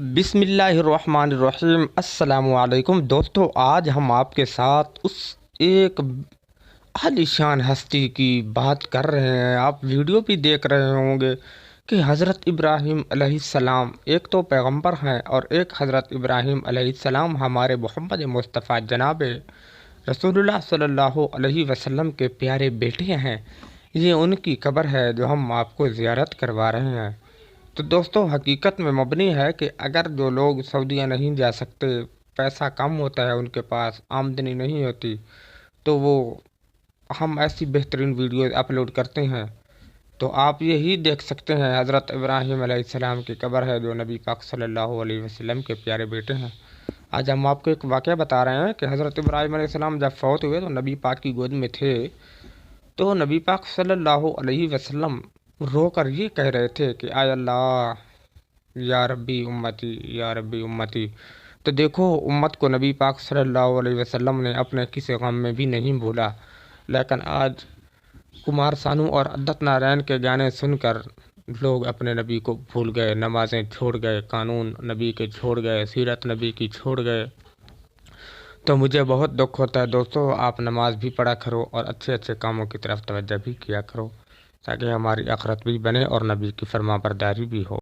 بسم اللہ الرحمن الرحیم۔ السلام علیکم دوستو، آج ہم آپ کے ساتھ اس ایک عالی شان ہستی کی بات کر رہے ہیں۔ آپ ویڈیو بھی دیکھ رہے ہوں گے کہ حضرت ابراہیم علیہ السلام ایک تو پیغمبر ہیں اور ایک حضرت ابراہیم علیہ السلام ہمارے محمد مصطفیٰ جناب رسول اللہ صلی اللہ علیہ وسلم کے پیارے بیٹے ہیں۔ یہ ان کی قبر ہے جو ہم آپ کو زیارت کروا رہے ہیں۔ تو دوستو، حقیقت میں مبنی ہے کہ اگر جو لوگ سعودیہ نہیں جا سکتے، پیسہ کم ہوتا ہے، ان کے پاس آمدنی نہیں ہوتی، تو وہ ہم ایسی بہترین ویڈیوز اپلوڈ کرتے ہیں۔ تو آپ یہی دیکھ سکتے ہیں، حضرت ابراہیم علیہ السلام کی قبر ہے جو نبی پاک صلی اللہ علیہ وسلم کے پیارے بیٹے ہیں۔ آج ہم آپ کو ایک واقعہ بتا رہے ہیں کہ حضرت ابراہیم علیہ السلام جب فوت ہوئے تو نبی پاک کی گود میں تھے، تو نبی پاک صلی اللہ علیہ وسلم رو کر یہ کہہ رہے تھے کہ آئے اللہ، یا ربی امتی، یا ربی امتی۔ تو دیکھو، امت کو نبی پاک صلی اللہ علیہ وسلم نے اپنے کسی غم میں بھی نہیں بھولا، لیکن آج کمار سانو اور ادت نارائن کے گانے سن کر لوگ اپنے نبی کو بھول گئے، نمازیں چھوڑ گئے، قانون نبی کے چھوڑ گئے، سیرت نبی کی چھوڑ گئے۔ تو مجھے بہت دکھ ہوتا ہے دوستو، آپ نماز بھی پڑھا کرو اور اچھے اچھے کاموں کی طرف توجہ بھی کیا کرو، تاکہ ہماری آخرت بھی بنے اور نبی کی فرما برداری بھی ہو۔